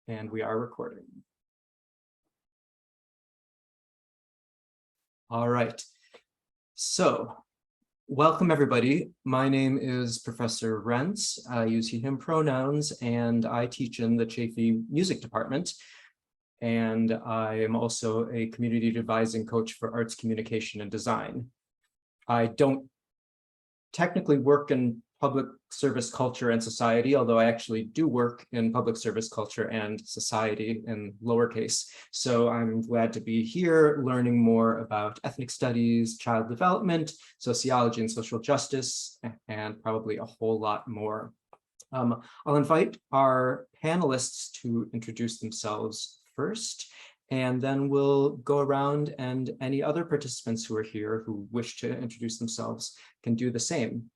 And we are recording. All right. So, welcome everybody. My name is Professor Rentz. I use he, him pronouns, and I teach in the Chaffey Music Department. And I am also a community advising coach for arts communication and design. I don't technically work in public service culture and society, although I actually do work in public service culture and society in lowercase. So I'm glad to be here learning more about ethnic studies, child development, sociology and social justice, and probably a whole lot more. I'll invite our panelists to introduce themselves first, and then we'll go around and any other participants who are here who wish to introduce themselves can do the same.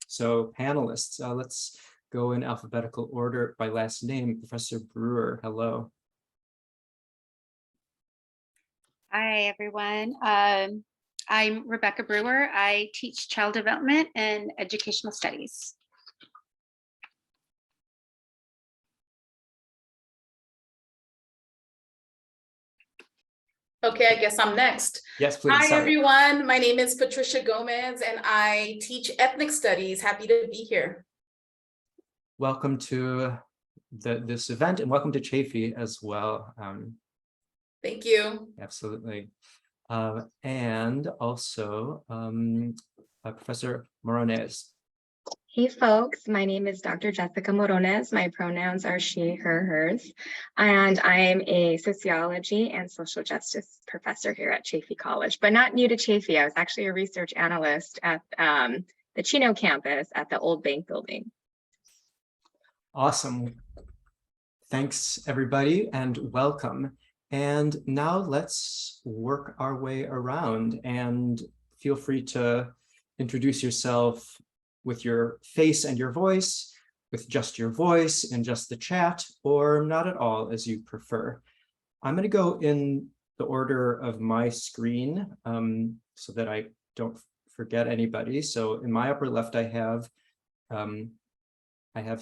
So panelists, let's go in alphabetical order by last name. Professor Brewer, hello. Hi, everyone. I'm Rebecca Brewer. I teach child development and educational studies. Okay, I guess I'm next. Yes, please. Hi, Sorry. everyone. My name is Patricia Gomez, and I teach ethnic studies. Happy to be here. Welcome to this event, and welcome to Chaffey as well. Thank you. Absolutely. And also Professor Moronez. Hey folks, my name is Dr. Jessica Moronez. My pronouns are she, her, hers, and I'm a sociology and social justice professor here at Chaffey College, but not new to Chaffey. I was actually a research analyst at the Chino campus at the old bank building. Awesome. Thanks, everybody, and welcome. And now let's work our way around, and feel free to introduce yourself with your face and your voice, with just your voice in just the chat, or not at all, as you prefer. I'm going to go in the order of my screen so that I don't forget anybody. So in my upper left, I have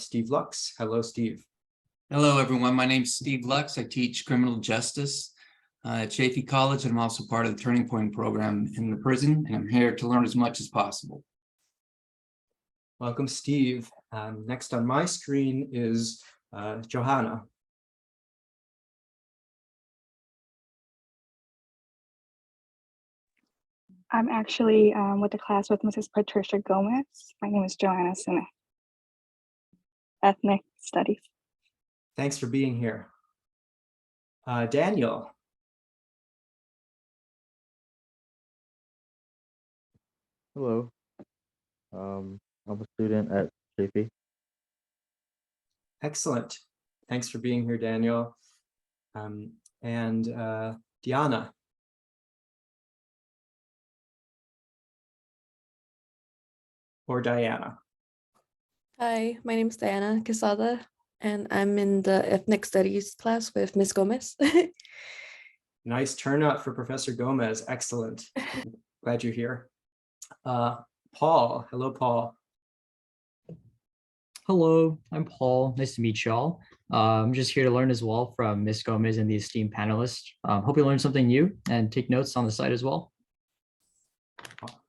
Steve Lux. Hello, Steve. Hello, everyone. My name's Steve Lux. I teach criminal justice at Chaffey College, and I'm also part of the Turning Point program in the prison, and I'm here to learn as much as possible. Welcome, Steve. Next on my screen is Johanna. I'm actually with the class with Mrs. Patricia Gomez. My name is Joanna Smith. Ethnic Studies. Thanks for being here. Daniel. Hello. I'm a student at Chaffey. Excellent. Thanks for being here, Daniel. And Diana. Or Diana. Hi, my name is Diana Quesada, and I'm in the Ethnic Studies class with Ms. Gomez. Nice turnout for Professor Gomez. Excellent. Glad you're here. Paul. Hello, Paul. Hello, I'm Paul. Nice to meet y'all. I'm just here to learn as well from Ms. Gomez and the esteemed panelists. Hope you learned something new and take notes on the site as well.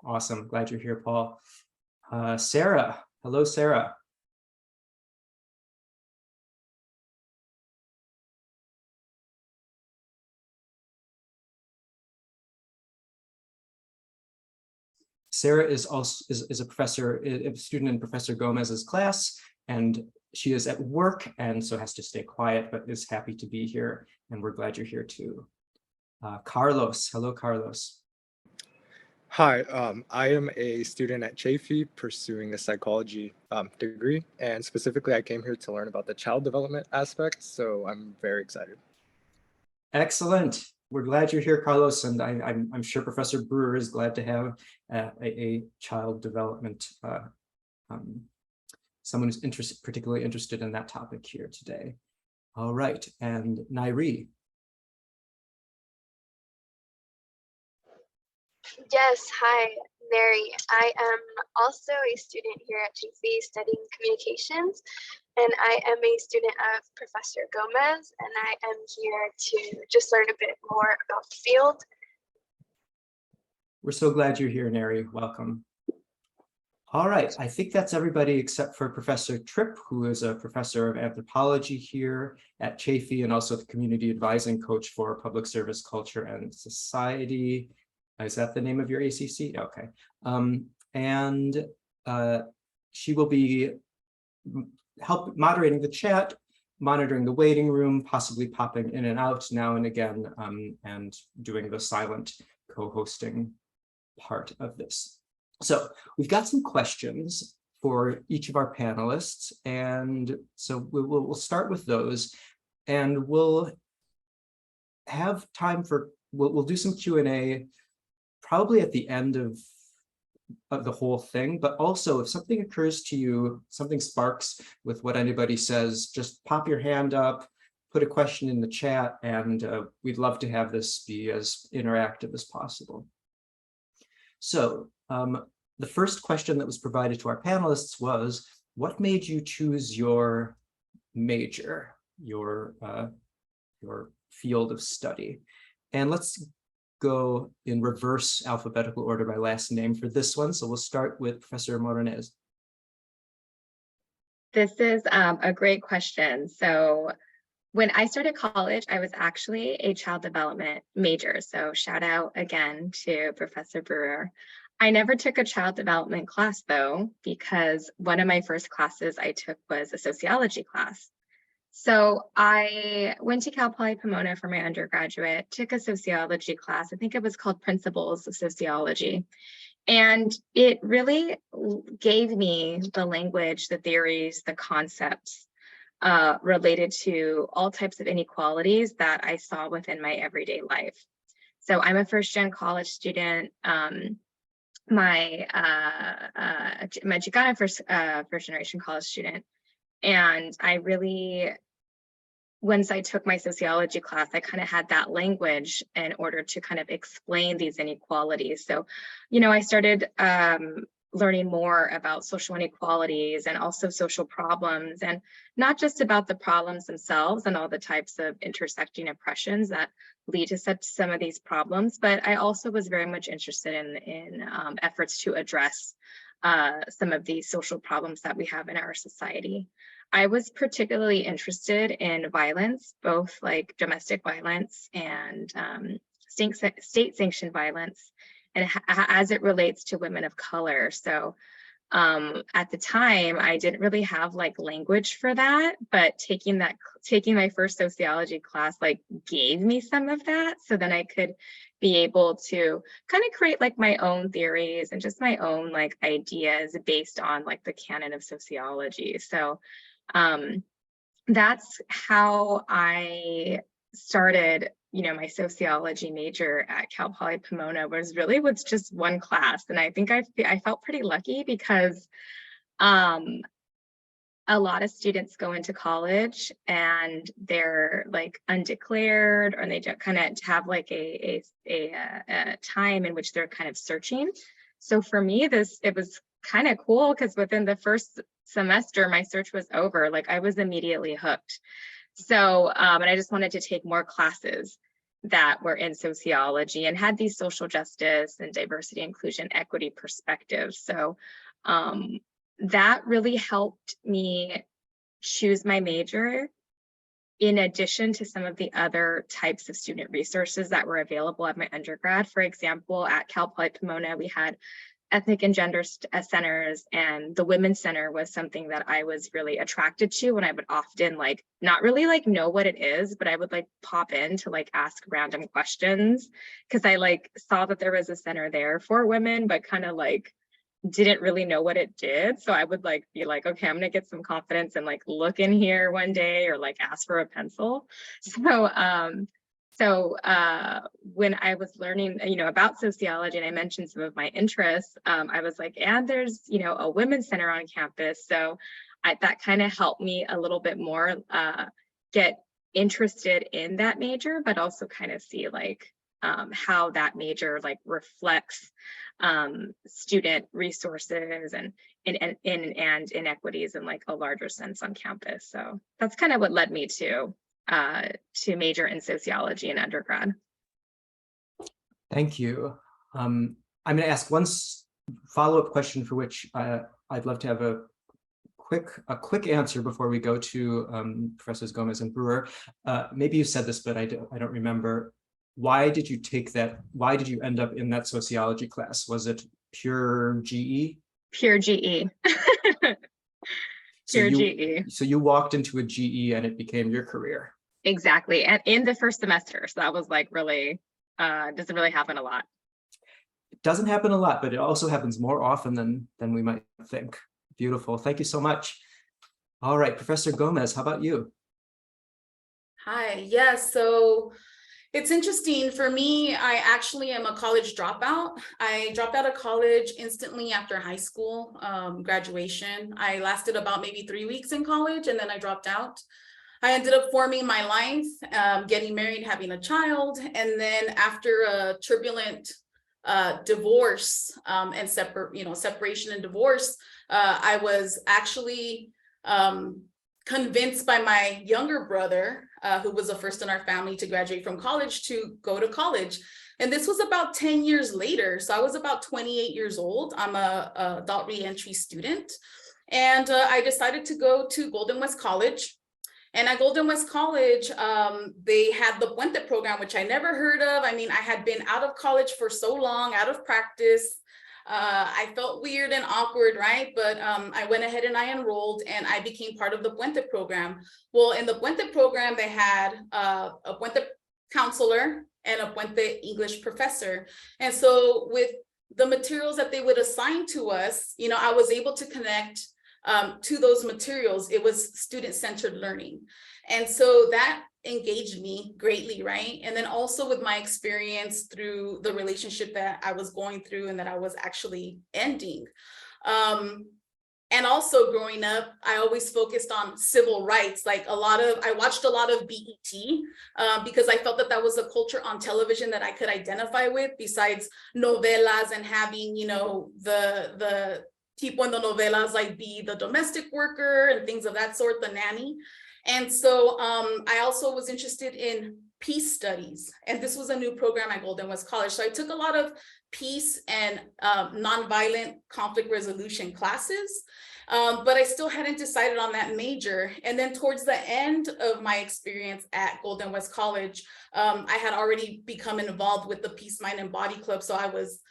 Awesome. Glad you're here, Paul. Sarah. Hello, Sarah. Sarah is also is a professor, a student in Professor Gomez's class, and she is at work and so has to stay quiet, but is happy to be here, and we're glad you're here too. Carlos. Hello, Carlos. Hi, I am a student at Chaffey pursuing a psychology degree, and specifically I came here to learn about the child development aspect, so I'm very excited. Excellent. We're glad you're here, Carlos, and I'm sure Professor Brewer is glad to have a child development, someone who's particularly interested in that topic here today. All right, and Nairi. Yes, hi, Mary. I am also a student here at Chaffey studying communications, and I am a student of Professor Gomez, and I am here to just learn a bit more about the field. We're so glad you're here, Neri. Welcome. All right, I think that's everybody except for Professor Tripp, who is a professor of anthropology here at Chaffey and also the community advising coach for public service, culture, and society. Is that the name of your ACC? Okay. And she will be moderating the chat, monitoring the waiting room, possibly popping in and out now and again, and doing the silent co-hosting part of this. So we've got some questions for each of our panelists, and so we'll start with those, and we'll have time for, we'll do some Q&A probably at the end of the whole thing, but also if something occurs to you, something sparks with what anybody says, just pop your hand up, put a question in the chat, and we'd love to have this be as interactive as possible. So the first question that was provided to our panelists was, what made you choose your major, your field of study? And let's go in reverse alphabetical order by last name for this one. So we'll start with Professor Moronez. This is a great question. So when I started college, I was actually a child development major. So shout out again to Professor Brewer. I never took a child development class though, because one of my first classes I took was a sociology class. So I went to Cal Poly Pomona for my undergraduate, took a sociology class. I think it was called Principles of Sociology. And it really gave me the language, the theories, the concepts related to all types of inequalities that I saw within my everyday life. So I'm a first-gen college student. My Chicana first-generation college student. And I really, once I took my sociology class, I kind of had that language in order to kind of explain these inequalities. So, you know, I started learning more about social inequalities and also social problems, and not just about the problems themselves and all the types of intersecting oppressions that lead to some of these problems, but I also was very much interested in efforts to address some of these social problems that we have in our society. I was particularly interested in violence, both like domestic violence and state-sanctioned violence, and as it relates to women of color. So at the time, I didn't really have like language for that, but taking my first sociology class like gave me some of that. So then I could be able to kind of create like my own theories and just my own like ideas based on like the canon of sociology. So that's how I started, you know, my sociology major at Cal Poly Pomona was just one class. And I think I felt pretty lucky because a lot of students go into college and they're like undeclared, or they don't kind of have like a time in which they're kind of searching. So for me, it was kind of cool because within the first semester, my search was over. Like I was immediately hooked. So, and I just wanted to take more classes that were in sociology and had these social justice and diversity, inclusion, equity perspectives. So that really helped me choose my major, in addition to some of the other types of student resources that were available at my undergrad. For example, at Cal Poly Pomona, we had ethnic and gender centers, and the Women's Center was something that I was really attracted to, and I would often like not really like know what it is, but I would like pop in to like ask random questions because I like saw that there was a center there for women, but kind of like didn't really know what it did. So I would like be like, okay, I'm gonna get some confidence and like look in here one day or like ask for a pencil. So when I was learning, you know, about sociology and I mentioned some of my interests, I was like, and there's, you know, a women's center on campus. So that kind of helped me a little bit more get interested in that major, but also kind of see like how that major like reflects student resources and inequities in like a larger sense on campus. So that's kind of what led me to major in sociology in undergrad. Thank you. I'm going to ask one follow-up question for which I'd love to have a quick answer before we go to Professors Gomez and Brewer. Maybe you said this, but I don't remember. Why did you take that? Why did you end up in that sociology class? Was it pure GE? Pure GE. Pure GE. So you walked into a GE and it became your career. Exactly. And in the first semester. So that was like really, doesn't really happen a lot. It doesn't happen a lot, but it also happens more often than we might think. Beautiful. Thank you so much. All right, Professor Gomez, how about you? Hi. Yeah, so it's interesting for me. I actually am a college dropout. I dropped out of college instantly after high school graduation. I lasted about maybe 3 weeks in college and then I dropped out. I ended up forming my life, getting married, having a child, and then after a turbulent divorce and separation and divorce, I was actually convinced by my younger brother, who was the first in our family to graduate from college, to go to college. And this was about 10 years later. So I was about 28 years old. I'm a adult reentry student. And I decided to go to Golden West College. And at Golden West College, they had the Puente program, which I never heard of. I mean, I had been out of college for so long, out of practice. I felt weird and awkward, right? But I went ahead and I enrolled and I became part of the Puente program. Well, in the Puente program, they had a Puente counselor and a Puente English professor. And so with the materials that they would assign to us, I was able to connect to those materials. It was student-centered learning. And so that engaged me greatly, right? And then also with my experience through the relationship that I was going through and that I was actually ending. And also growing up, I always focused on civil rights. Like I watched a lot of BET because I felt that that was a culture on television that I could identify with, besides novelas and having, the people in the novelas like be the domestic worker and things of that sort, the nanny. And so I also was interested in peace studies. And this was a new program at Golden West College. So I took a lot of peace and nonviolent conflict resolution classes, but I still hadn't decided on that major. And then towards the end of my experience at Golden West College, I had already become involved with the Peace, Mind, and Body Club. So I was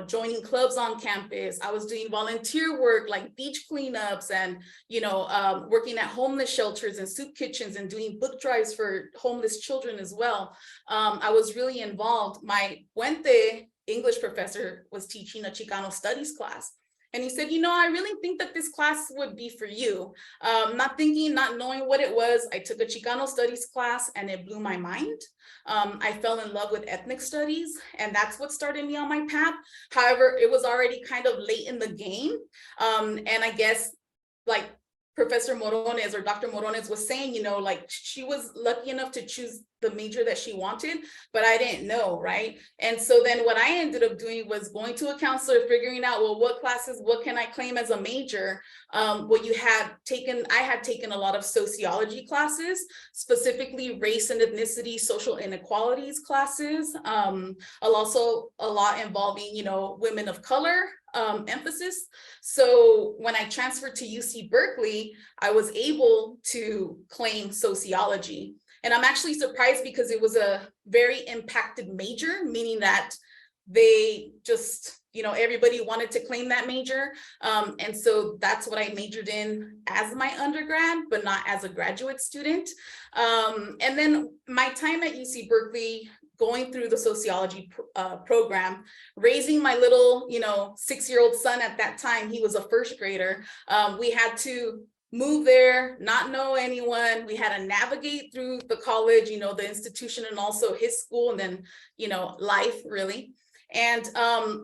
joining clubs on campus. I was doing volunteer work like beach cleanups and, working at homeless shelters and soup kitchens and doing book drives for homeless children as well. I was really involved. My Puente English professor was teaching a Chicano studies class. And he said, I really think that this class would be for you. Not knowing what it was, I took a Chicano studies class and it blew my mind. I fell in love with ethnic studies, and that's what started me on my path. However, it was already kind of late in the game. And I guess like Professor Moronez or Dr. Moronez was saying, she was lucky enough to choose the major that she wanted, but I didn't know, right? And so then what I ended up doing was going to a counselor, figuring out, well, what can I claim as a major? I had taken a lot of sociology classes, specifically race and ethnicity, social inequalities classes, also a lot involving, women of color, emphasis. So when I transferred to UC Berkeley, I was able to claim sociology. And I'm actually surprised because it was a very impacted major, meaning that they just, everybody wanted to claim that major. And so that's what I majored in as my undergrad, but not as a graduate student. And then my time at UC Berkeley, going through the sociology program, raising my little, 6-year-old son at that time, he was a first grader. We had to move there, not know anyone. We had to navigate through the college, the institution, and also his school, and then, life really. And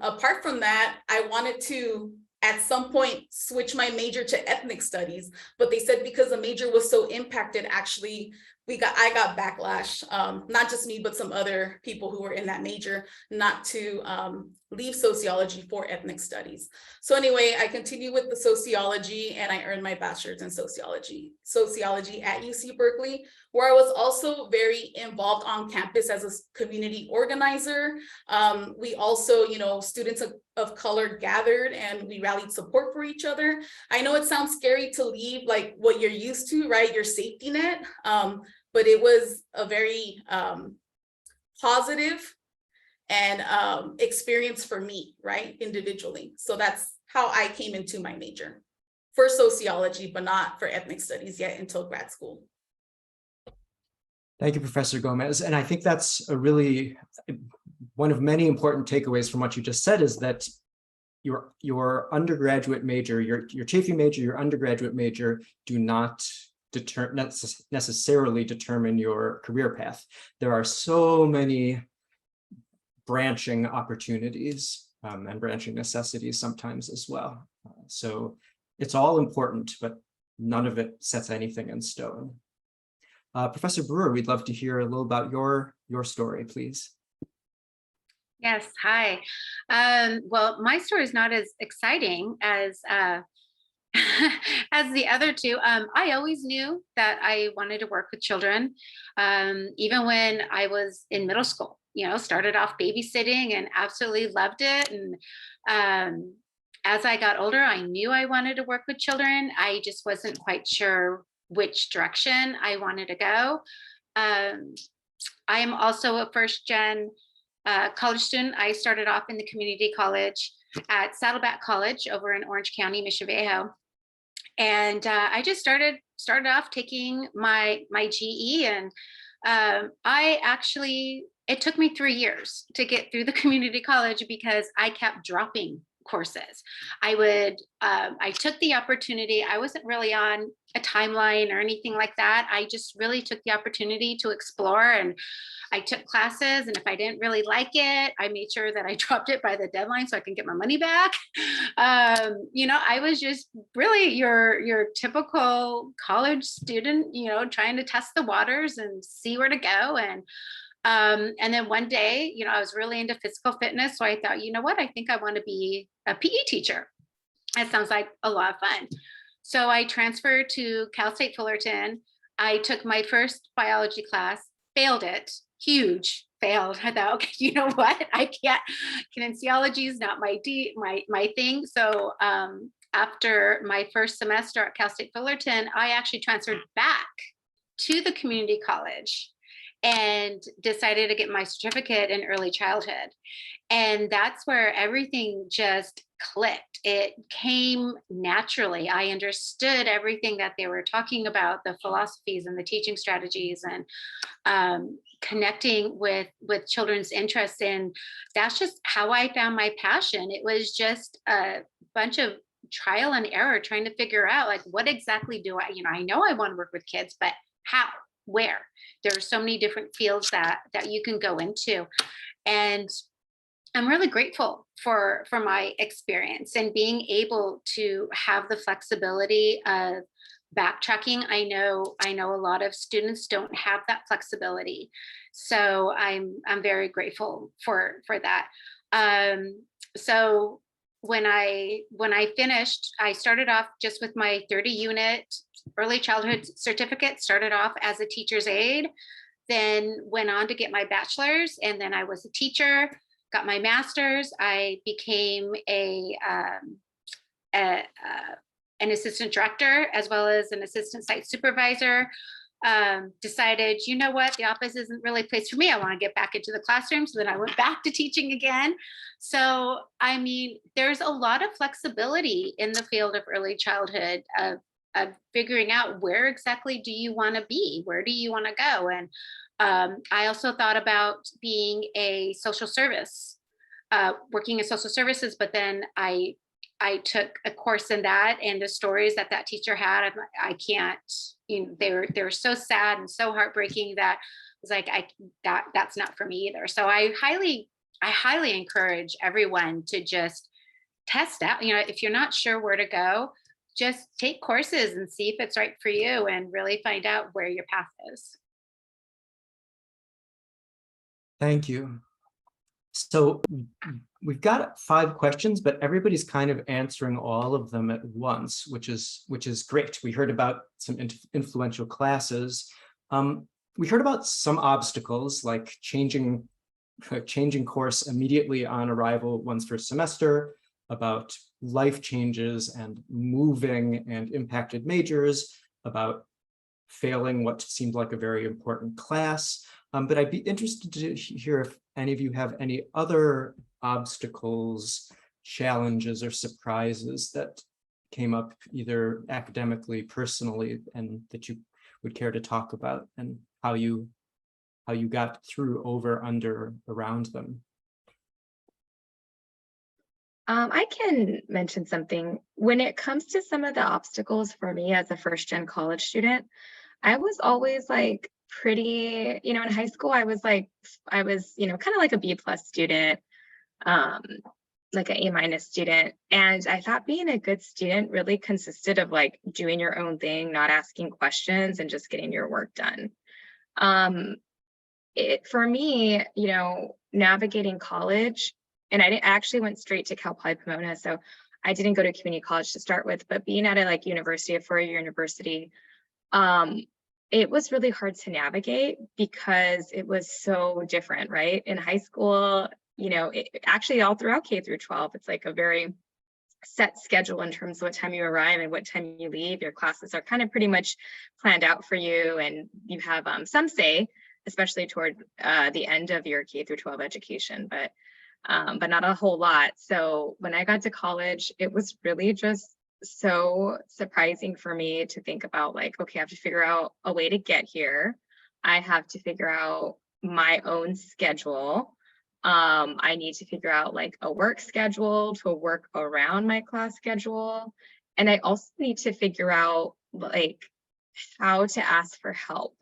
apart from that, I wanted to, at some point, switch my major to ethnic studies, but they said because the major was so impacted, actually, I got backlash, not just me, but some other people who were in that major, not to leave sociology for ethnic studies. So anyway, I continued with the sociology and I earned my bachelor's in sociology at UC Berkeley, where I was also very involved on campus as a community organizer. We also, students of color gathered and we rallied support for each other. I know it sounds scary to leave like what you're used to, right? Your safety net. But it was a very positive and experience for me, right, individually. So that's how I came into my major for sociology, but not for ethnic studies yet until grad school. Thank you, Professor Gomez. And I think that's a really, one of many important takeaways from what you just said is that your undergraduate major, your Chaffey major, your undergraduate major do not necessarily determine your career path. There are so many branching opportunities and branching necessities sometimes as well. So it's all important, but none of it sets anything in stone. Professor Brewer, we'd love to hear a little about your story, please. Yes, hi. Well, my story is not as exciting as as the other two. I always knew that I wanted to work with children, even when I was in middle school. Started off babysitting and absolutely loved it. And as I got older, I knew I wanted to work with children. I just wasn't quite sure which direction I wanted to go. I am also a first-gen college student. I started off in the community college at Saddleback College over in Orange County, Mission Viejo. And I just started off taking my GE, and it took me 3 years to get through the community college because I kept dropping courses. I took the opportunity. I wasn't really on a timeline or anything like that. I just really took the opportunity to explore, and I took classes, and if I didn't really like it, I made sure that I dropped it by the deadline so I can get my money back. I was just really your typical college student, trying to test the waters and see where to go. And then one day, I was really into physical fitness. So I thought, you know what, I think I want to be a PE teacher. That sounds like a lot of fun. So I transferred to Cal State Fullerton. I took my first biology class, failed it, huge, failed. I thought, okay, you know what? I can't, kinesiology is not my thing. So after my first semester at Cal State Fullerton, I actually transferred back to the community college and decided to get my certificate in early childhood. And that's where everything just clicked. It came naturally. I understood everything that they were talking about, the philosophies and the teaching strategies, and connecting with children's interests. And that's just how I found my passion. It was just a bunch of trial and error, trying to figure out, like, what exactly do I know I want to work with kids, but how, where? There are so many different fields that you can go into. And I'm really grateful for my experience and being able to have the flexibility of backtracking. I know a lot of students don't have that flexibility. So I'm very grateful for that. So when I finished, I started off just with my 30 unit early childhood certificate, started off as a teacher's aide, then went on to get my bachelor's, and then I was a teacher, got my master's. I became an assistant director as well as an assistant site supervisor. Decided, you know what, the office isn't really a place for me. I want to get back into the classroom. So then I went back to teaching again. So, I mean, there's a lot of flexibility in the field of early childhood of figuring out where exactly do you want to be? Where do you want to go? And I also thought about being a social service, working in social services, but then I took a course in that, and the stories that teacher had, I can't, they were so sad and so heartbreaking that I was like, that's not for me either. So I highly encourage everyone to just test out, if you're not sure where to go, just take courses and see if it's right for you and really find out where your path is. Thank you. So we've got 5 questions, but everybody's kind of answering all of them at once, which is great. We heard about some influential classes. We heard about some obstacles like changing course immediately on arrival one's first semester, about life changes and moving and impacted majors, about failing what seemed like a very important class. But I'd be interested to hear if any of you have any other obstacles, challenges, or surprises that came up either academically, personally, and that you would care to talk about, and how you got through, over, under, around them. I can mention something. When it comes to some of the obstacles for me as a first-gen college student, I was always like pretty, in high school, I was, kind of like a B+ student, like an A- student. And I thought being a good student really consisted of like doing your own thing, not asking questions, and just getting your work done. For me, navigating college, and I actually went straight to Cal Poly Pomona, so I didn't go to community college to start with, but being at a university, a 4-year university, it was really hard to navigate because it was so different, right? In high school, actually all throughout K through 12, it's like a very set schedule in terms of what time you arrive and what time you leave. Your classes are kind of pretty much planned out for you, and you have some say, especially toward the end of your K through 12 education, but not a whole lot. So when I got to college, it was really just so surprising for me to think about like, okay, I have to figure out a way to get here. I have to figure out my own schedule. I need to figure out like a work schedule to work around my class schedule. And I also need to figure out like how to ask for help,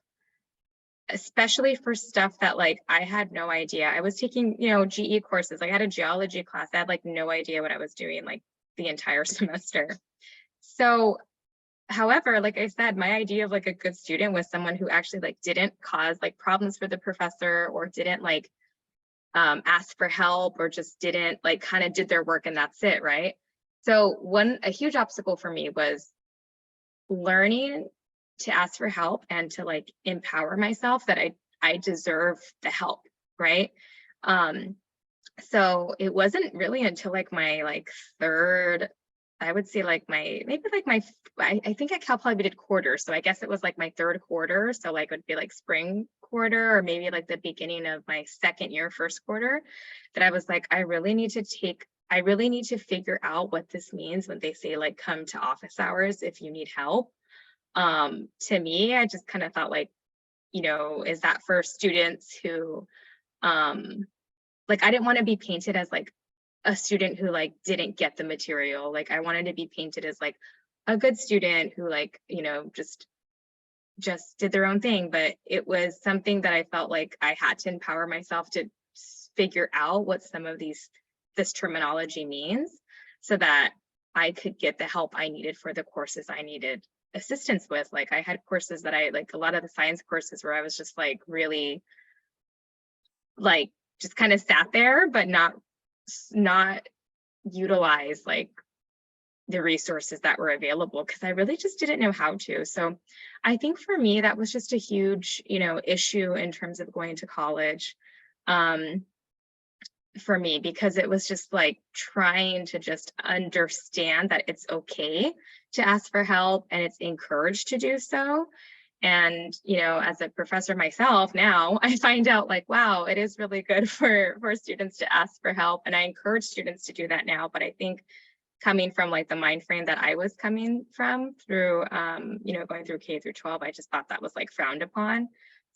especially for stuff that like I had no idea. I was taking, GE courses. I had a geology class. I had like no idea what I was doing like the entire semester. So, however, like I said, my idea of like a good student was someone who actually like didn't cause like problems for the professor, or didn't like ask for help, or just didn't like kind of did their work and that's it, right? So a huge obstacle for me was learning to ask for help and to like empower myself that I deserve the help, right? So it wasn't really until like my third, I would say like I think at Cal Poly we did quarters, so I guess it was like my third quarter, so like it would be like spring quarter, or maybe like the beginning of my second year, first quarter, that I was like, I really need to figure out what this means when they say like come to office hours if you need help. To me, I just kind of thought like, is that for students who like I didn't want to be painted as like a student who like didn't get the material. Like I wanted to be painted as like a good student who like, just did their own thing. But it was something that I felt like I had to empower myself to figure out what some of this terminology means, so that I could get the help I needed for the courses I needed assistance with. Like I had courses that I like, a lot of the science courses where I was just like really like just kind of sat there, but not utilize like the resources that were available, because I really just didn't know how to. So I think for me, that was just a huge, issue in terms of going to college for me, because it was just like trying to just understand that it's okay to ask for help and it's encouraged to do so. And, as a professor myself now, I find out like, wow, it is really good for students to ask for help. And I encourage students to do that now. But I think coming from like the mind frame that I was coming from through, going through K through 12, I just thought that was like frowned upon.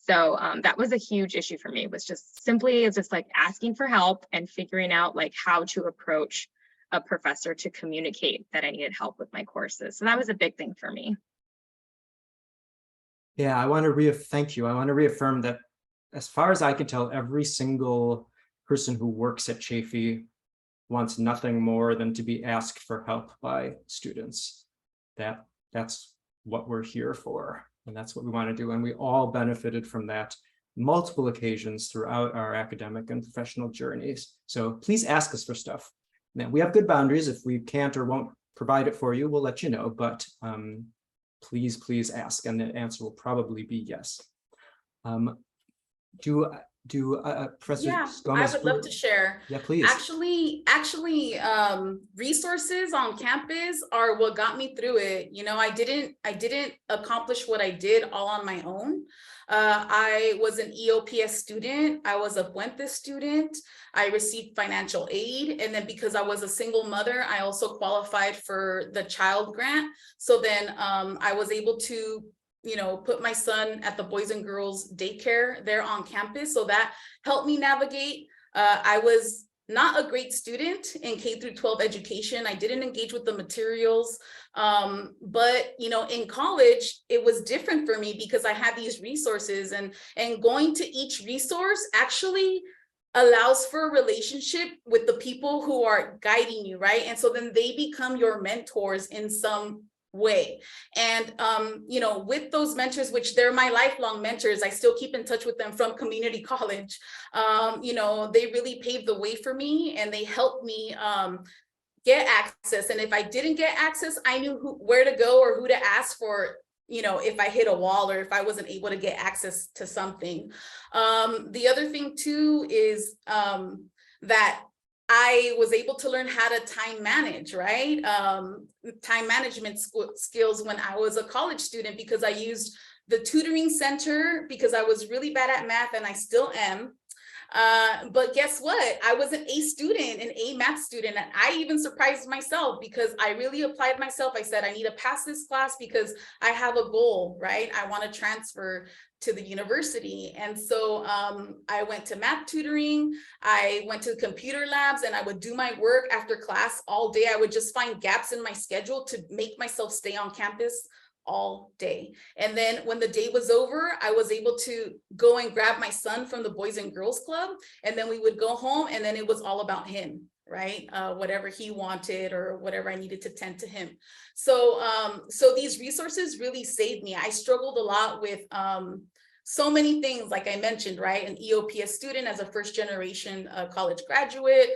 So that was a huge issue for me, was just simply just like asking for help and figuring out like how to approach a professor to communicate that I needed help with my courses. So that was a big thing for me. Yeah, thank you. I want to reaffirm that as far as I can tell, every single person who works at Chaffey wants nothing more than to be asked for help by students. That's what we're here for, and that's what we want to do. And we all benefited from that multiple occasions throughout our academic and professional journeys. So please ask us for stuff. Now, we have good boundaries. If we can't or won't provide it for you, we'll let you know, but please ask, and the answer will probably be yes. Professor Yeah, Gomez, I would love to share. Yeah, please. Actually, resources on campus are what got me through it. You know, I didn't accomplish what I did all on my own. I was an EOPS student. I was a Puente student. I received financial aid. And then because I was a single mother, I also qualified for the child grant. So then I was able to, you know, put my son at the Boys and Girls Daycare there on campus. So that helped me navigate. I was not a great student in K through 12 education. I didn't engage with the materials. But, you know, in college, it was different for me because I had these resources, and going to each resource actually allows for a relationship with the people who are guiding you, right? And so then they become your mentors in some way. And you know, with those mentors, which they're my lifelong mentors, I still keep in touch with them from community college. You know, they really paved the way for me, and they helped me get access. And if I didn't get access, I knew where to go or who to ask for, you know, if I hit a wall or if I wasn't able to get access to something. The other thing too is that I was able to learn how to time manage, right? Time management skills when I was a college student, because I used the tutoring center because I was really bad at math, and I still am. But guess what? I was an A student, an A math student, and I even surprised myself because I really applied myself. I said, I need to pass this class because I have a goal, right? I want to transfer to the university. And so I went to math tutoring, I went to computer labs, and I would do my work after class all day. I would just find gaps in my schedule to make myself stay on campus all day. And then when the day was over, I was able to go and grab my son from the Boys and Girls Club, and then we would go home, and then it was all about him, right? Whatever he wanted or whatever I needed to tend to him. So so these resources really saved me. I struggled a lot with so many things, like I mentioned, right? An EOPS student as a first generation college graduate,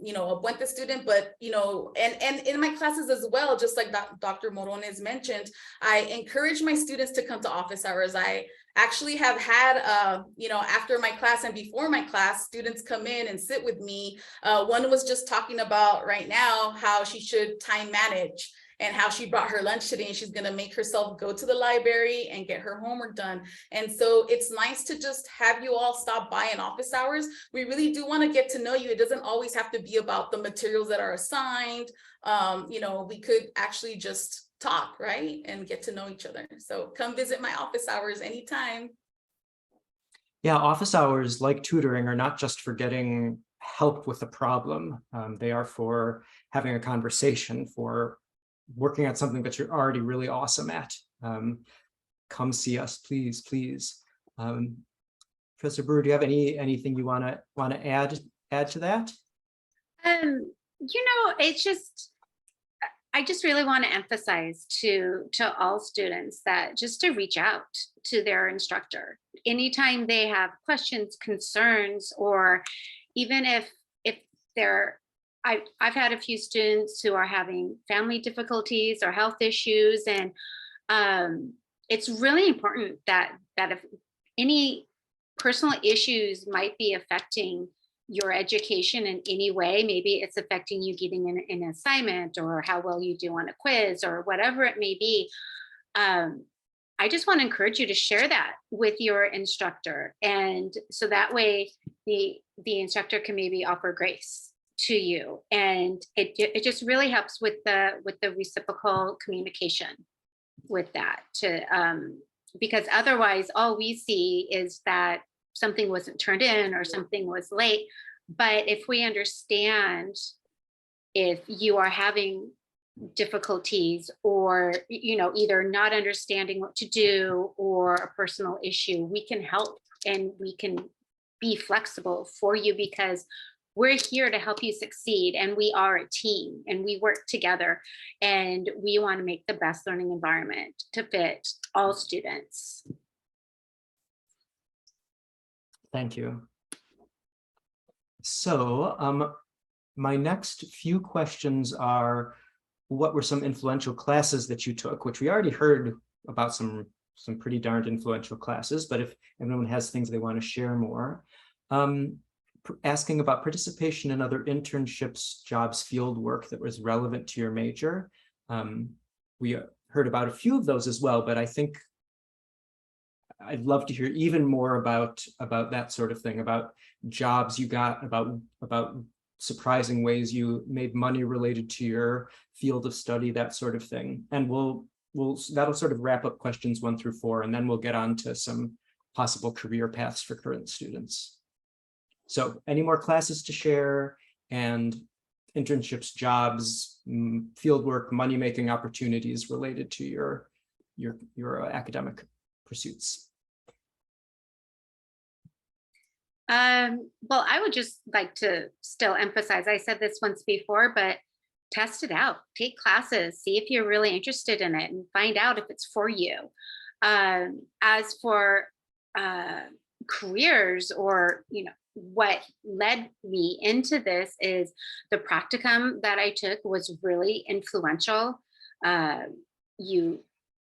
you know, a Puente student, but, you know, and in my classes as well, just like Dr. Moronez mentioned, I encourage my students to come to office hours. I actually have had, you know, after my class and before my class, students come in and sit with me. One was just talking about right now how she should time manage, and how she brought her lunch today, and she's going to make herself go to the library and get her homework done. And so it's nice to just have you all stop by in office hours. We really do want to get to know you. It doesn't always have to be about the materials that are assigned. You know, we could actually just talk, right? And get to know each other. So come visit my office hours anytime. Yeah, office hours, like tutoring, are not just for getting help with a problem. They are for having a conversation, for working on something that you're already really awesome at. Come see us, please. Professor Brewer, do you have anything you want to add to that? You know, it's just, I just really want to emphasize to all students that just to reach out to their instructor anytime they have questions, concerns, or even if they're, I've had a few students who are having family difficulties or health issues, and it's really important that if any personal issues might be affecting your education in any way, maybe it's affecting you getting an assignment or how well you do on a quiz or whatever it may be, I just want to encourage you to share that with your instructor, and so that way the instructor can maybe offer grace to you, and it just really helps with the reciprocal communication with that, because otherwise all we see is that something wasn't turned in or something was late. But if we understand if you are having difficulties or, you know, either not understanding what to do or a personal issue, we can help and we can be flexible for you, because we're here to help you succeed, and we are a team and we work together, and we want to make the best learning environment to fit all students. Thank you. So my next few questions are, what were some influential classes that you took, which we already heard about some pretty darned influential classes, but if anyone has things they want to share more. Asking about participation in other internships, jobs, field work that was relevant to your major. We heard about a few of those as well, but I think I'd love to hear even more about that sort of thing, about jobs you got, about surprising ways you made money related to your field of study, that sort of thing. And that'll sort of wrap up questions 1 through 4, and then we'll get on to some possible career paths for current students. So any more classes to share, and internships, jobs, fieldwork, money-making opportunities related to your academic pursuits? Well, I would just like to still emphasize, I said this once before, but test it out, take classes, see if you're really interested in it, and find out if it's for you. As for careers, or what led me into this is the practicum that I took was really influential.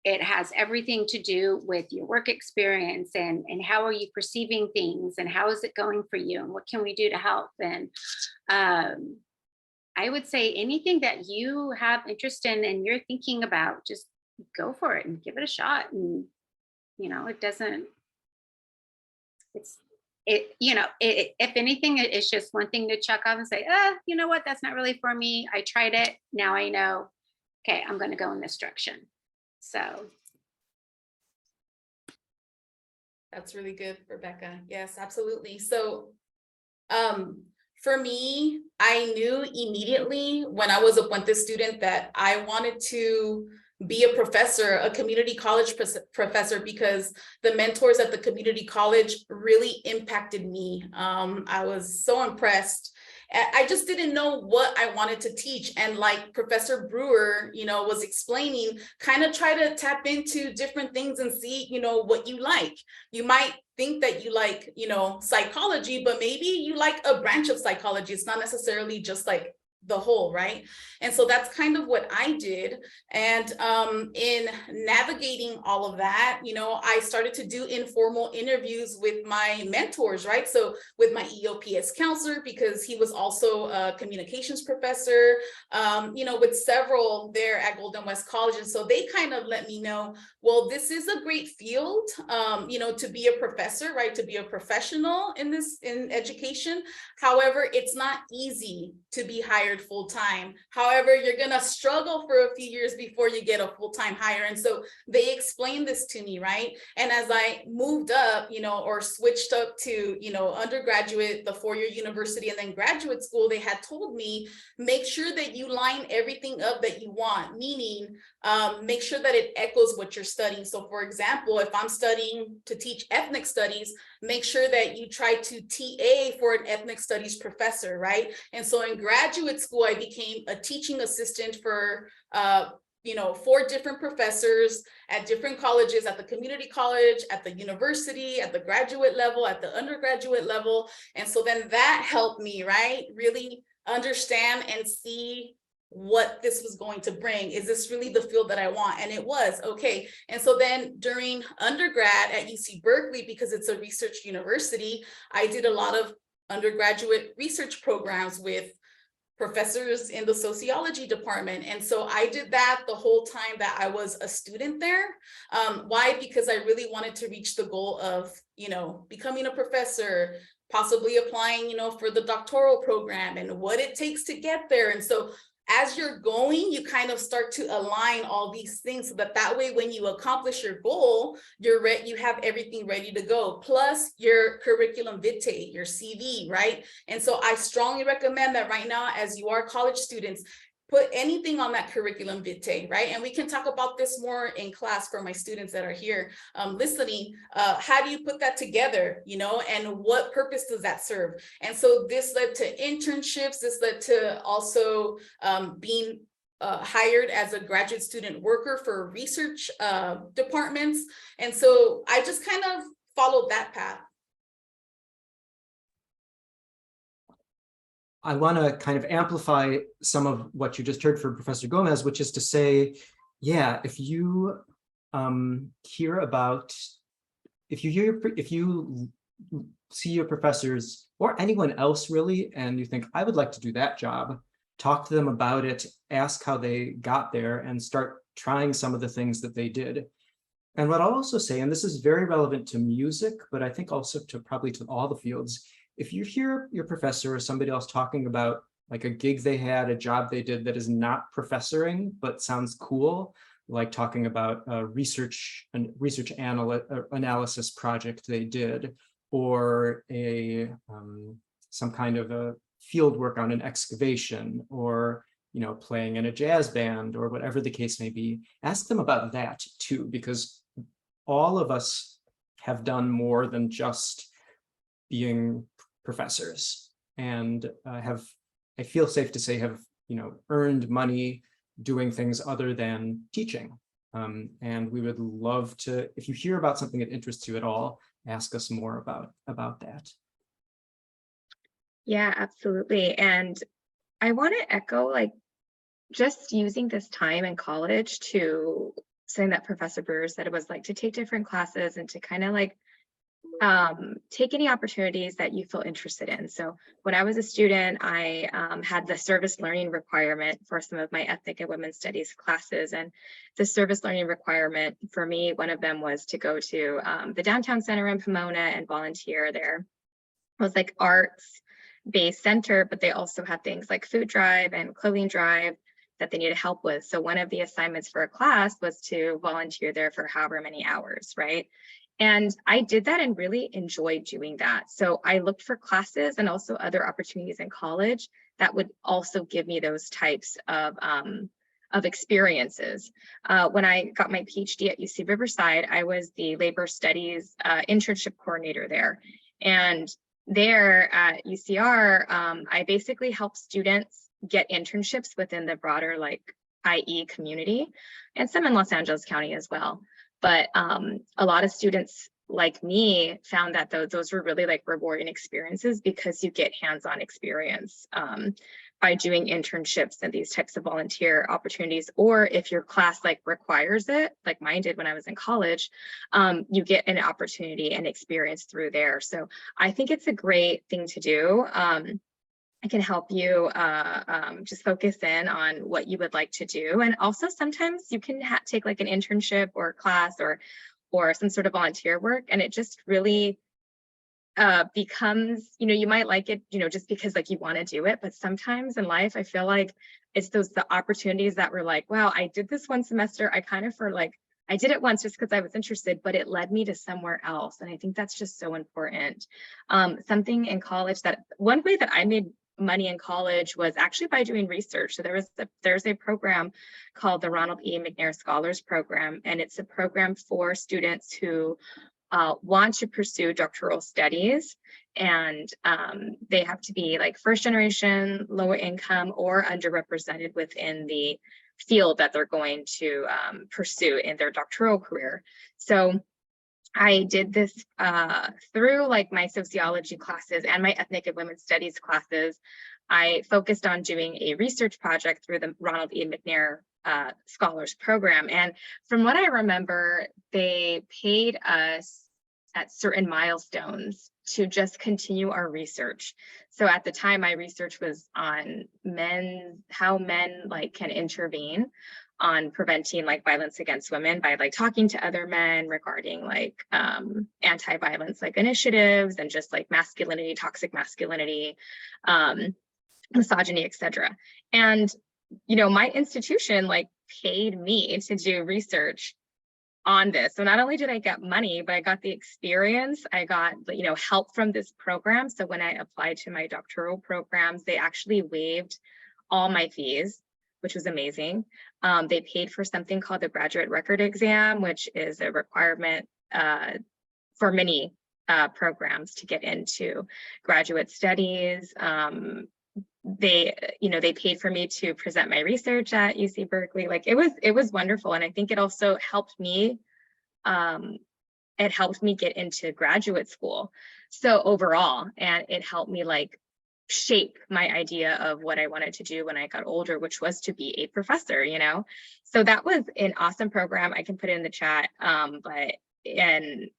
It has everything to do with your work experience and how are you perceiving things and how is it going for you and what can we do to help. And I would say anything that you have interest in and you're thinking about, just go for it and give it a shot. And if anything, it's just one thing to check off and say, you know what, that's not really for me. I tried it. Now I know, okay, I'm going to go in this direction. So. That's really good, Rebecca. Yes, absolutely. So for me, I knew immediately when I was a Puente student that I wanted to be a professor, a community college professor, because the mentors at the community college really impacted me. I was so impressed. I just didn't know what I wanted to teach. And like Professor Brewer, was explaining, kind of try to tap into different things and see, what you like. You might think that you like, psychology, but maybe you like a branch of psychology. It's not necessarily just like the whole, right? And so that's kind of what I did. And in navigating all of that, I started to do informal interviews with my mentors, right? So with my EOPS counselor, because he was also a communications professor, with several there at Golden West College. And so they kind of let me know, well, this is a great field, to be a professor, right? To be a professional in education. However, it's not easy to be hired full-time. However, you're gonna struggle for a few years before you get a full-time hire. And so they explained this to me, right? And as I moved up, or switched up to, undergraduate, the 4-year university, and then graduate school, they had told me, make sure that you line everything up that you want, meaning make sure that it echoes what you're studying. So for example, if I'm studying to teach ethnic studies, make sure that you try to TA for an ethnic studies professor, right? And so in graduate school, I became a teaching assistant for 4 different professors at different colleges, at the community college, at the university, at the graduate level, at the undergraduate level. And so then that helped me, right, really understand and see what this was going to bring. Is this really the field that I want? And it was. Okay. And so then during undergrad at UC Berkeley, because it's a research university, I did a lot of undergraduate research programs with professors in the sociology department. And so I did that the whole time that I was a student there. Why? Because I really wanted to reach the goal of, becoming a professor, possibly applying, for the doctoral program and what it takes to get there. And so as you're going, you kind of start to align all these things so that way, when you accomplish your goal, you have everything ready to go, plus your curriculum vitae, your CV, right? And so I strongly recommend that right now, as you are college students, put anything on that curriculum vitae, right? And we can talk about this more in class for my students that are here listening. How do you put that together, and what purpose does that serve? And so this led to internships. This led to also being hired as a graduate student worker for research departments. And so I just kind of followed that path. I want to kind of amplify some of what you just heard from Professor Gomez, which is to say, yeah, if you hear about, if you see your professors or anyone else really, and you think, I would like to do that job, talk to them about it, ask how they got there, and start trying some of the things that they did. And what I'll also say, and this is very relevant to music, but I think also to probably to all the fields, if you hear your professor or somebody else talking about like a gig they had, a job they did that is not professoring, but sounds cool, like talking about a research analysis project they did, or some kind of a field work on an excavation, or playing in a jazz band, or whatever the case may be, ask them about that too, because all of us have done more than just being professors, and I feel safe to say have earned money doing things other than teaching. And we would love to, if you hear about something that interests you at all, ask us more about that. Yeah, absolutely. And I want to echo, like, just using this time in college to saying that Professor Brewer said it was like to take different classes and to kind of like take any opportunities that you feel interested in. So when I was a student, I had the service learning requirement for some of my ethnic and women's studies classes. And the service learning requirement for me, one of them was to go to the downtown center in Pomona and volunteer there. It was like arts-based center, but they also had things like food drive and clothing drive that they needed help with. So one of the assignments for a class was to volunteer there for however many hours, right? And I did that and really enjoyed doing that. So I looked for classes and also other opportunities in college that would also give me those types of experiences. When I got my PhD at UC Riverside, I was the labor studies internship coordinator there. And there at UCR, I basically helped students get internships within the broader like IE community, and some in Los Angeles County as well. But a lot of students like me found that those were really like rewarding experiences because you get hands-on experience by doing internships and these types of volunteer opportunities. Or if your class like requires it, like mine did when I was in college, you get an opportunity and experience through there. So I think it's a great thing to do. It can help you just focus in on what you would like to do. And also sometimes you can take like an internship or class or some sort of volunteer work, and it just really becomes, you might like it, just because like you want to do it. But sometimes in life, I feel like it's the opportunities that were like, wow, I did this one semester. I kind of I did it once just because I was interested, but it led me to somewhere else. And I think that's just so important. Something in college one way that I made money in college was actually by doing research. So there's a program called the Ronald E. McNair Scholars Program, and it's a program for students who want to pursue doctoral studies, and they have to be like first generation, lower income, or underrepresented within the field that they're going to pursue in their doctoral career. So I did this through like my sociology classes and my ethnic and women's studies classes. I focused on doing a research project through the Ronald E. McNair Scholars Program. And from what I remember, they paid us at certain milestones to just continue our research. So at the time, my research was on how men like can intervene on preventing like violence against women by like talking to other men regarding like anti-violence like initiatives and just like masculinity, toxic masculinity, misogyny, etc. And my institution like paid me to do research on this. So not only did I get money, but I got the experience. I got help from this program. So when I applied to my doctoral programs, they actually waived all my fees, which was amazing. They paid for something called the graduate record exam, which is a requirement for many programs to get into graduate studies. They paid for me to present my research at UC Berkeley. Like it was wonderful. And I think it also helped me, get into graduate school. So overall, and it helped me like shape my idea of what I wanted to do when I got older, which was to be a professor, you know? So that was an awesome program. I can put it in the chat, and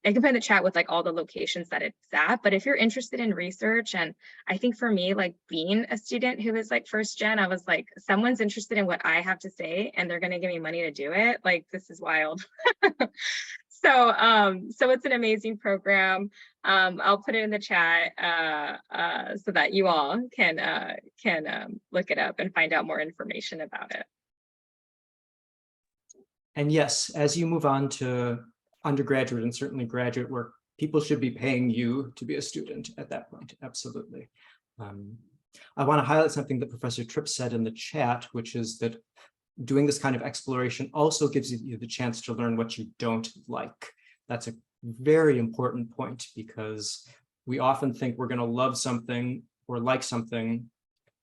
I can put in the chat with like all the locations that it's at. But if you're interested in research, and I think for me, like being a student who is like first gen, I was like, someone's interested in what I have to say and they're going to give me money to do it. Like, this is wild. So it's an amazing program. I'll put it in the chat so that you all can look it up and find out more information about it. And yes, as you move on to undergraduate and certainly graduate work, people should be paying you to be a student at that point. Absolutely. I want to highlight something that Professor Tripp said in the chat, which is that doing this kind of exploration also gives you the chance to learn what you don't like. That's a very important point, because we often think we're going to love something or like something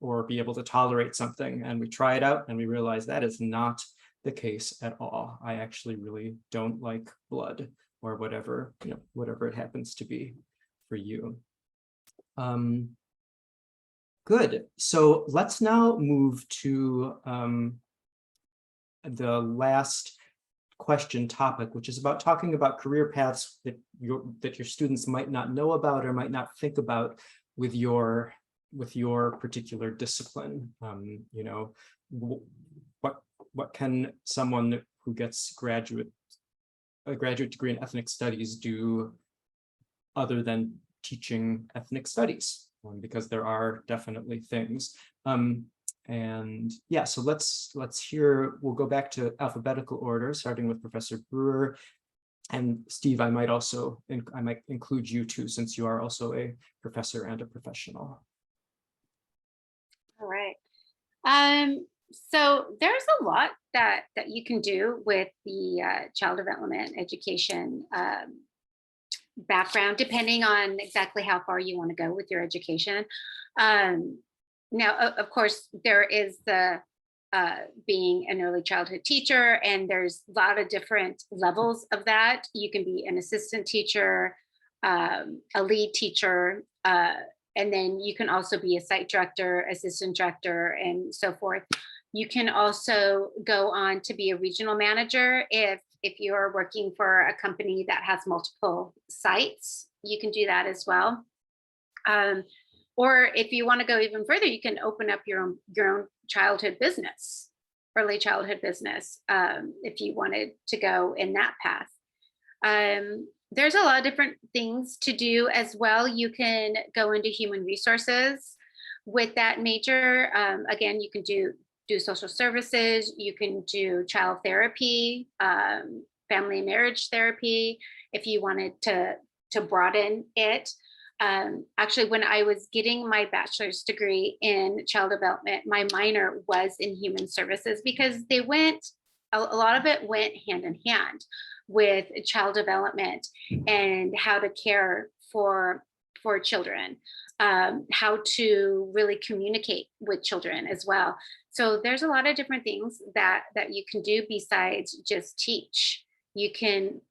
or be able to tolerate something, and we try it out and we realize that is not the case at all. I actually really don't like blood, or whatever, you know, whatever it happens to be for you. Good. So let's now move to the last question topic, which is about talking about career paths that your students might not know about or might not think about with your particular discipline. You know, what can someone who gets a graduate degree in ethnic studies do other than teaching ethnic studies? Because there are definitely things. And yeah, so let's hear, we'll go back to alphabetical order, starting with Professor Brewer. And Steve, I might include you too, since you are also a professor and a professional. All right. So there's a lot that you can do with the child development education background, depending on exactly how far you want to go with your education. Now, of course, there is the being an early childhood teacher, and there's a lot of different levels of that. You can be an assistant teacher, a lead teacher, and then you can also be a site director, assistant director, and so forth. You can also go on to be a regional manager if you're working for a company that has multiple sites. You can do that as well. Or if you want to go even further, you can open up your own childhood business, early childhood business, if you wanted to go in that path. There's a lot of different things to do as well. You can go into human resources with that major. Again, you can do social services, you can do child therapy, family and marriage therapy, if you wanted to broaden it. Actually, when I was getting my bachelor's degree in child development, my minor was in human services, because a lot of it went hand in hand with child development and how to care for children, how to really communicate with children as well. So there's a lot of different things that you can do besides just teach. You can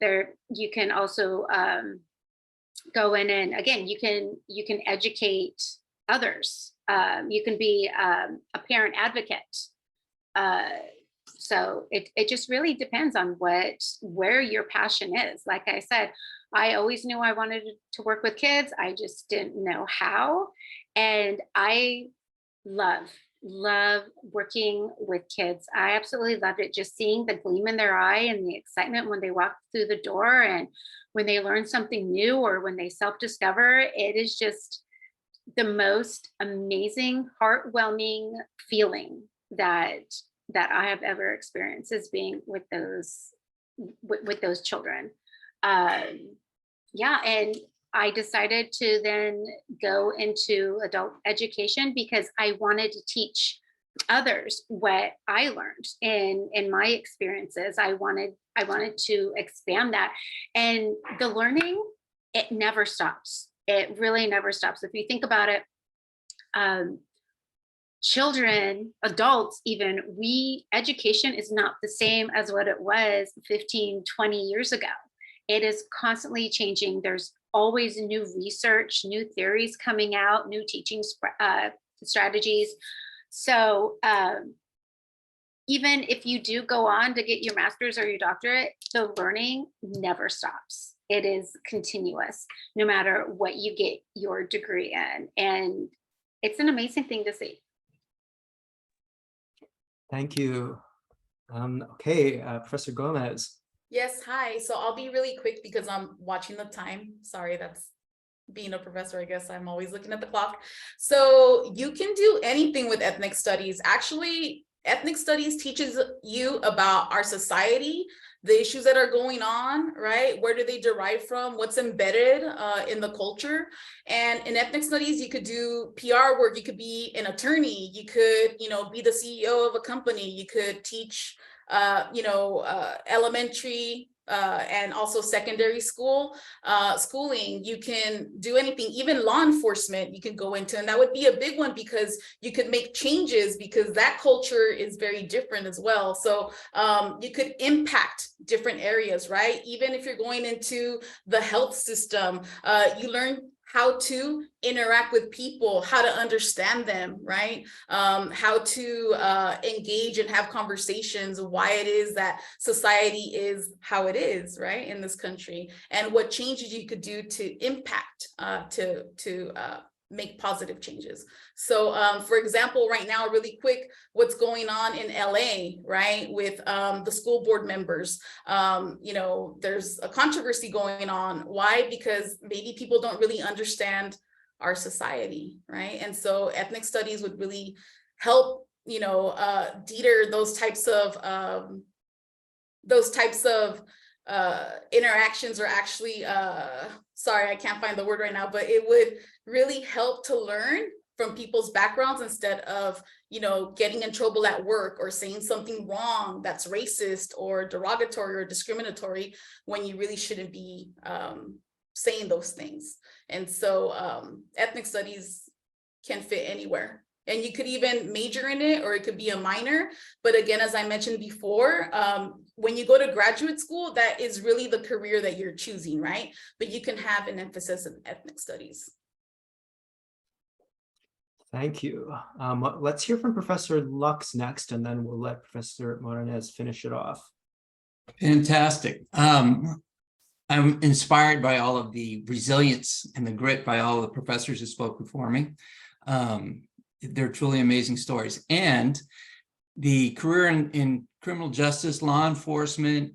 also go in, and again, you can educate others. You can be a parent advocate. So it just really depends on where your passion is. Like I said, I always knew I wanted to work with kids. I just didn't know how. And I love working with kids. I absolutely loved it. Just seeing the gleam in their eye and the excitement when they walk through the door, and when they learn something new, or when they self-discover. It is just the most amazing, heartwarming feeling that I have ever experienced, is being with those children. Yeah, and I decided to then go into adult education because I wanted to teach others what I learned in my experiences. I wanted to expand that, and the learning, it never stops. It really never stops. If you think about it, children, adults even, education is not the same as what it was 15, 20 years ago. It is constantly changing. There's always new research, new theories coming out, new teaching strategies. So even if you do go on to get your master's or your doctorate, the learning never stops. It is continuous, no matter what you get your degree in. And it's an amazing thing to see. Thank you. Okay, Professor Gomez. Yes, hi. So I'll be really quick because I'm watching the time. Sorry, that's being a professor, I guess I'm always looking at the clock. So you can do anything with ethnic studies. Actually, ethnic studies teaches you about our society, the issues that are going on, right? Where do they derive from? What's embedded in the culture? And in ethnic studies, you could do PR work. You could be an attorney. You could, be the CEO of a company. You could teach, elementary and also secondary schooling. You can do anything, even law enforcement you can go into, and that would be a big one because you could make changes because that culture is very different as well. So you could impact different areas, right? Even if you're going into the health system, you learn how to interact with people, how to understand them, right? How to engage and have conversations, why it is that society is how it is, right, in this country, and what changes you could do to impact, to make positive changes. So for example, right now, really quick, what's going on in LA, right, with the school board members. There's a controversy going on. Why? Because maybe people don't really understand our society, right? And so ethnic studies would really help, deter those types of interactions, or actually, sorry, I can't find the word right now, but it would really help to learn from people's backgrounds instead of, getting in trouble at work or saying something wrong that's racist or derogatory or discriminatory when you really shouldn't be saying those things. And so ethnic studies can fit anywhere. And you could even major in it, or it could be a minor. But again, as I mentioned before, when you go to graduate school, that is really the career that you're choosing, right? But you can have an emphasis in ethnic studies. Thank you. Let's hear from Professor Lux next, and then we'll let Professor Moronez finish it off. Fantastic. I'm inspired by all of the resilience and the grit by all of the professors who spoke before me. They're truly amazing stories. And the career in criminal justice, law enforcement,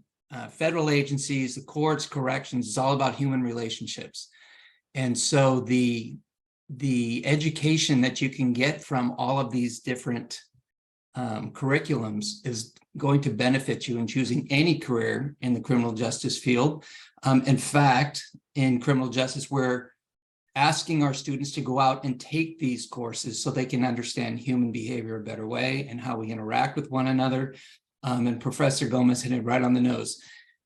federal agencies, the courts, corrections, is all about human relationships. And so the education that you can get from all of these different curriculums is going to benefit you in choosing any career in the criminal justice field. In fact, in criminal justice, we're asking our students to go out and take these courses so they can understand human behavior a better way and how we interact with one another. And Professor Gomez hit it right on the nose.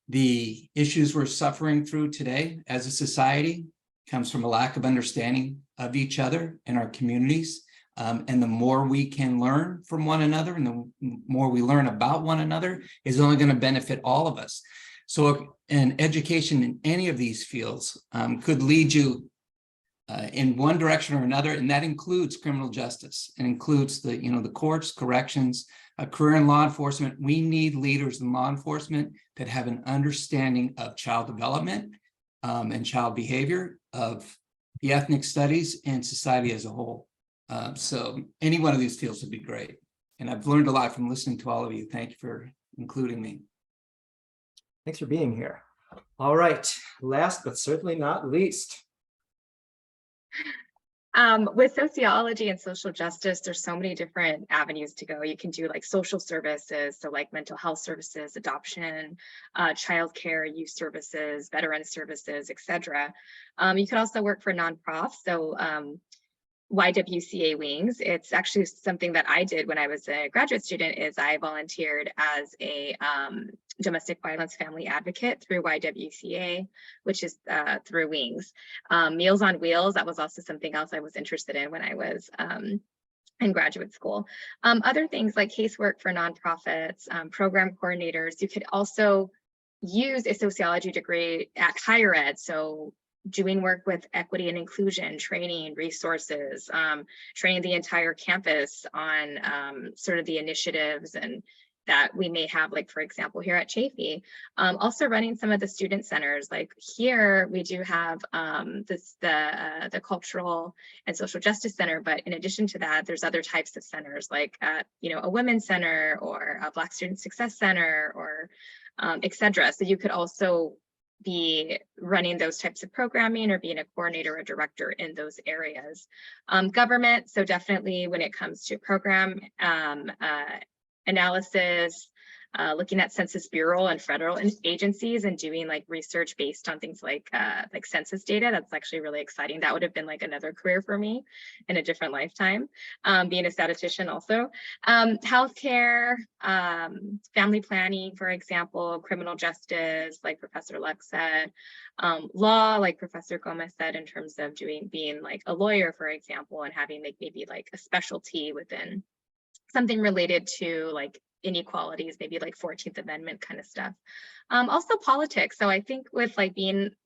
The issues we're suffering through today as a society comes from a lack of understanding of each other in our communities. And the more we can learn from one another and the more we learn about one another is only going to benefit all of us. So an education in any of these fields could lead you in one direction or another, and that includes criminal justice. It includes the courts, corrections, a career in law enforcement. We need leaders in law enforcement that have an understanding of child development and child behavior, of the ethnic studies and society as a whole. So any one of these fields would be great. And I've learned a lot from listening to all of you. Thank you for including me. Thanks for being here. All right, last but certainly not least. With sociology and social justice, there's so many different avenues to go. You can do like social services, so like mental health services, adoption, childcare, youth services, veteran services, etc. You could also work for nonprofits, so YWCA Wings. It's actually something that I did when I was a graduate student. Is I volunteered as a domestic violence family advocate through YWCA, which is through Wings. Meals on Wheels, that was also something else I was interested in when I was in graduate school. Other things like casework for nonprofits, program coordinators. You could also use a sociology degree at higher ed, so doing work with equity and inclusion, training, resources, training the entire campus on sort of the initiatives and that we may have, like, for example, here at Chaffey. Also running some of the student centers. Like here, we do have the Cultural and Social Justice Center, but in addition to that, there's other types of centers, like a Women's Center or a Black Student Success Center, or et cetera. So you could also be running those types of programming or being a coordinator or director in those areas. Government, so definitely when it comes to program analysis, looking at Census Bureau and federal agencies and doing like research based on things like census data. That's actually really exciting. That would have been like another career for me in a different lifetime, being a statistician also. Healthcare, family planning, for example, criminal justice, like Professor Lux said, law, like Professor Gomez said, in terms of being like a lawyer, for example, and having like maybe like a specialty within something related to like inequalities, maybe like 14th Amendment kind of stuff. Also politics. So I think with like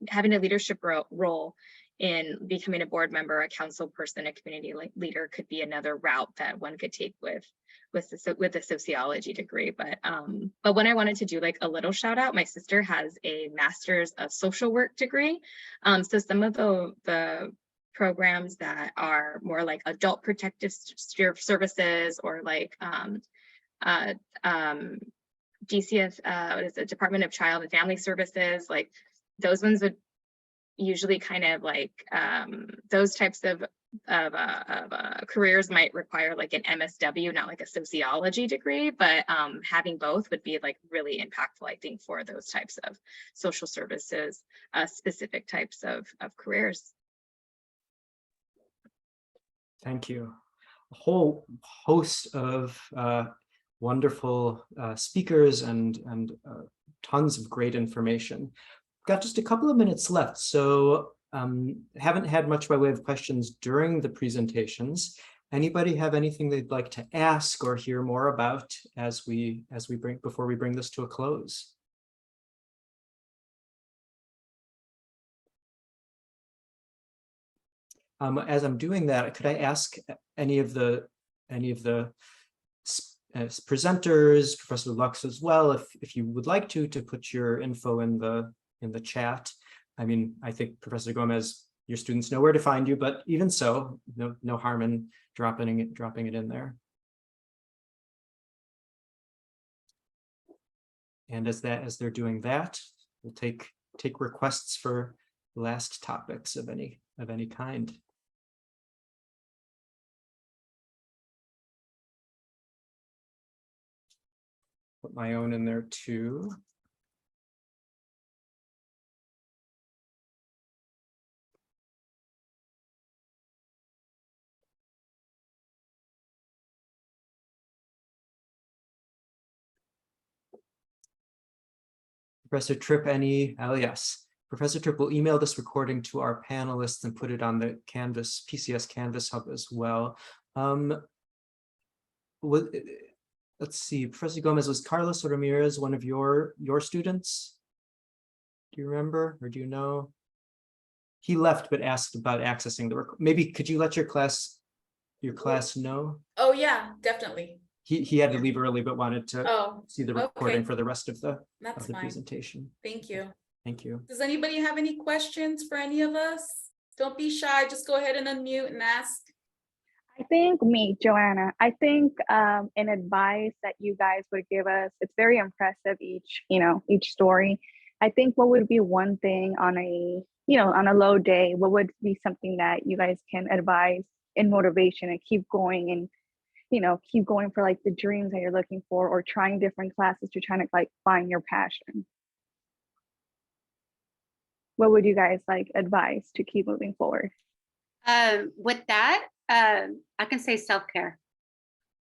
having a leadership role in becoming a board member, a council person, a community leader could be another route that one could take with a sociology degree. But when I wanted to do like a little shout out, my sister has a master's of social work degree. So some of the programs that are more like adult protective services, or like DCF, what is it, Department of Child and Family Services, like those ones would usually kind of like those types of careers might require like an MSW, not like a sociology degree, but having both would be like really impactful, I think, for those types of social services, specific types of careers. Thank you. A whole host of wonderful speakers and tons of great information. Got just a couple of minutes left, so haven't had much by way of questions during the presentations. Anybody have anything they'd like to ask or hear more about before we bring this to a close? As I'm doing that, could I ask any of the presenters, Professor Lux as well, if you would like to put your info in the chat. I mean, I think Professor Gomez, your students know where to find you, but even so, no harm in dropping it in there. And as they're doing that, we'll take requests for last topics of any kind. Put my own in there too. Professor Tripp, yes. Professor Tripp will email this recording to our panelists and put it on the Canvas, PCS Canvas Hub as well. Let's see, Professor Gomez, was Carlos Ramirez one of your students? Do you remember, or do you know? He left but asked about accessing the record. Maybe could you let your class know? Oh yeah, definitely. He had to leave early but wanted to see the recording okay. for the rest of the That's fine. presentation. Thank you. Thank you. Does anybody have any questions for any of us? Don't be shy, just go ahead and unmute and ask. I think Joanna, I think an advice that you guys would give us, it's very impressive, each story. I think what would be one thing on a low day, what would be something that you guys can advise in motivation and keep going and, keep going for like the dreams that you're looking for, or trying different classes to try to like find your passion? What would you guys like advise to keep moving forward? With that, I can say self-care.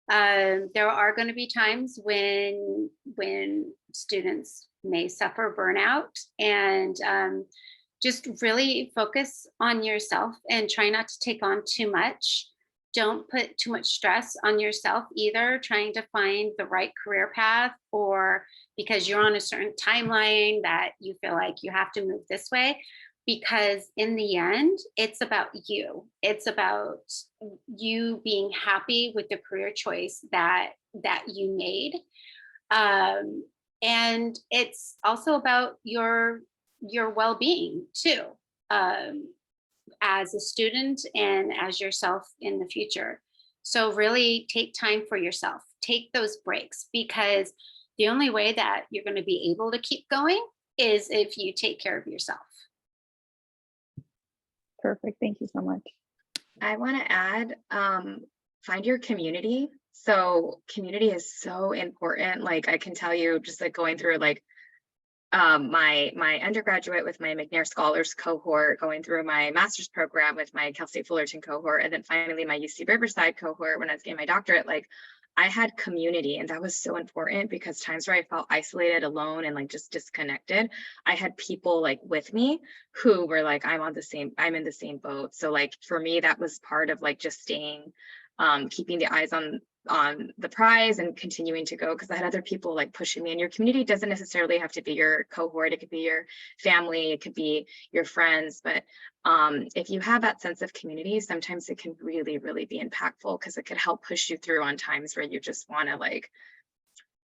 There are going to be times when students may suffer burnout, and just really focus on yourself and try not to take on too much. Don't put too much stress on yourself either, trying to find the right career path, or because you're on a certain timeline that you feel like you have to move this way. because in the end, it's about you. It's about you being happy with the career choice that you made. And it's also about your well-being too, as a student and as yourself in the future. So really take time for yourself, take those breaks, because the only way that you're going to be able to keep going is if you take care of yourself. Perfect. Thank you so much. I want to add, find your community. So community is so important. Like I can tell you, just like going through like my undergraduate with my McNair Scholars cohort, going through my master's program with my Cal State Fullerton cohort, and then finally my UC Riverside cohort when I was getting my doctorate, like I had community, and that was so important because times where I felt isolated, alone, and like just disconnected, I had people like with me who were like, I'm in the same boat. So like for me, that was part of like just staying, keeping the eyes on the prize and continuing to go, because I had other people like pushing me. And your community doesn't necessarily have to be your cohort. It could be your family, it could be your friends. But if you have that sense of community, sometimes it can really, really be impactful, because it could help push you through on times where you just want to like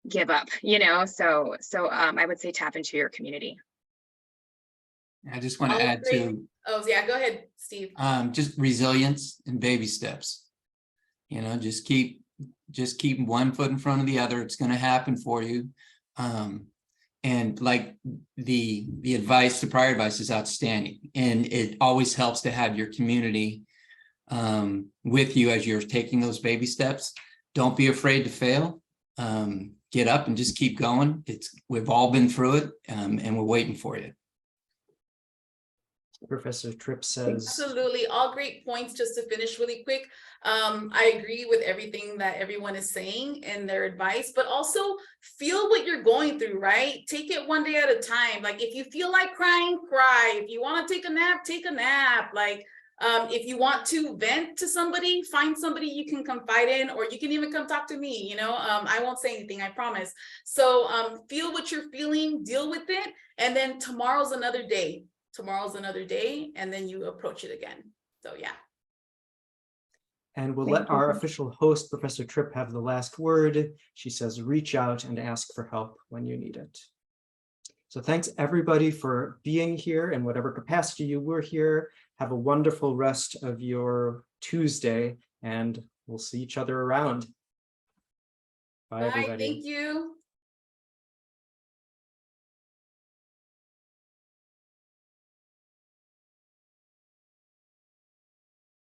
give up, you know? So I would say tap into your community. I just want to add to, Oh yeah, go ahead, Steve. just resilience and baby steps. You know, just keep one foot in front of the other. It's going to happen for you. And like the advice, the prior advice is outstanding. And it always helps to have your community with you as you're taking those baby steps. Don't be afraid to fail. Get up and just keep going. We've all been through it, and we're waiting for you. Professor Tripp says. Absolutely, all great points. Just to finish really quick, I agree with everything that everyone is saying and their advice, but also feel what you're going through, right? Take it one day at a time. Like if you feel like crying, cry. If you want to take a nap, take a nap. Like if you want to vent to somebody, find somebody you can confide in, or you can even come talk to me, you know. I won't say anything, I promise. So feel what you're feeling, deal with it, and then tomorrow's another day. Tomorrow's another day, and then you approach it again. So yeah. And we'll let our official host, Professor Tripp, have the last word. She says, reach out and ask for help when you need it. So thanks everybody for being here in whatever capacity you were here. Have a wonderful rest of your Tuesday, and we'll see each other around. Bye, everybody. Thank you.